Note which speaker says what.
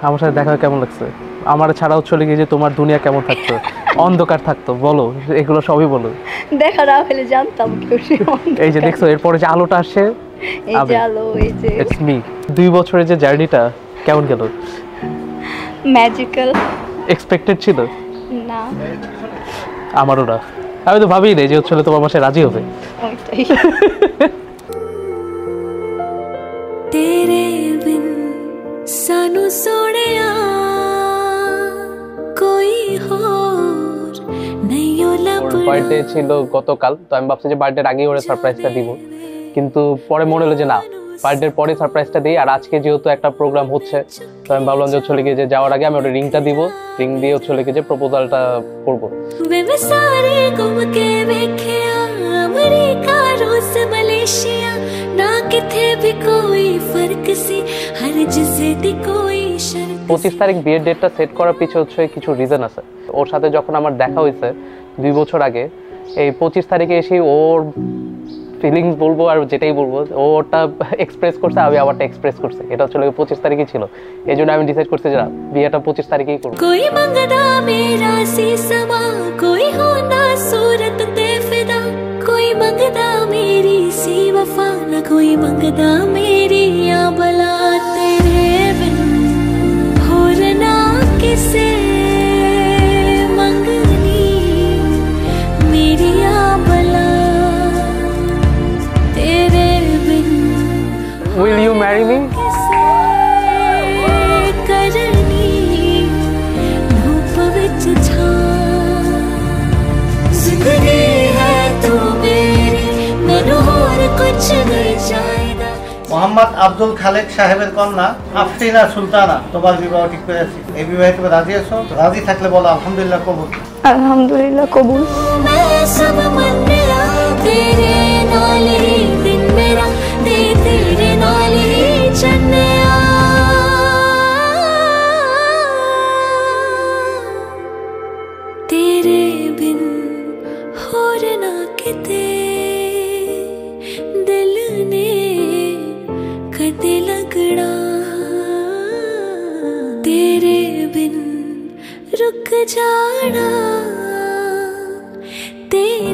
Speaker 1: আমার সাথে দেখা কেমন লাগছে? আমার ছাড়াও চলে গিয়ে যে তোমার দুনিয়া কেমন থাকতো, অন্ধকার থাকতো, বলো এগুলো সবই বলো।
Speaker 2: দেখা না হলে জানতাম
Speaker 1: এই যে দেখছো এরপরে যে আলোটা আসে,
Speaker 2: এই যে আলো, এই যে
Speaker 1: ইটস মি। 2 বছরের যে জার্নিটা কেমন গেল?
Speaker 2: ম্যাজিক্যাল।
Speaker 1: এক্সপেক্টেড ছিল
Speaker 2: না,
Speaker 1: আমারও না। আমি তো ভাবিই নাই যে হচ্ছে তোমার বাসায় রাজি হবে।
Speaker 2: ওইটাই।
Speaker 3: तेरे बिन सानू सोनिया कोई होर नहीं लभदा।
Speaker 1: বার্থডে ছিল গতকাল, তো আমি ভাবছি যে বার্থডের আগেই ওরে সারপ্রাইজটা দিব, কিন্তু পরে মনে হলো যে না, বার্থডের পরে সারপ্রাইজটা দিই। আর আজকে যেহেতু একটা প্রোগ্রাম হচ্ছে, তো আমি ভাবলাম যে চলে গিয়ে যে যাওয়ার আগে আমি ওটা রিংটা দিব, রিং দিয়ে চলে গিয়ে যে প্রপোজালটা করবো।
Speaker 3: वे सारे घूम के वेखिया अमेरिका रूस मलेशिया ना किथे भी कोई फर्क सी हर जिसे दी कोई शर्त।
Speaker 1: 25 তারিখ বিয়ের ডেটটা সেট করার পিছনে হচ্ছে কিছু রিজন আছে। ওর সাথে যখন আমার দেখা হয়েছে 2 বছর আগে, এই 25 তারিখে এসে ওর ফিলিংস বলবো আর যেটাই বলবো ওটা এক্সপ্রেস করছে, আমি আবারটা এক্সপ্রেস করছি। এটা হচ্ছে 25 তারিখই ছিল, এই জন্য আমি ডিসাইড করছি যে বিয়েটা 25 তারিখেই করবো।
Speaker 3: कोई मंगदा मेरा सी समा कोई होना सूरत ते फिदा कोई मंगदा मेरी सी वफा न कोई मंगदा मेरी या बला तेरे बिन होर ना किसे मंगनी मेरी या बला तेरे बिन
Speaker 1: Will you marry me?
Speaker 3: किसे करनी धूप विच छा जिंदगी है तू मेरी मैनू होर कुछ नहीं चाहिदा।
Speaker 4: মোহাম্মদ আব্দুল খালেক সাহেবের কন্যা আফরিনা সুলতানা তোমার বিবাহ ঠিক করেছি। এই বিবাহে তুমি রাজি আছো? রাজি থাকলে বলো আলহামদুলিল্লাহ কবুল।
Speaker 2: আলহামদুলিল্লাহ কবুল।
Speaker 3: मैं सब मन मेरा तेरे नाल ही दिन मेरा ते तेरे नाल ही चन्निया तेरे बिन होर ना किते दिल ने कदे लगना तेरे बिन रुक जाना तेरे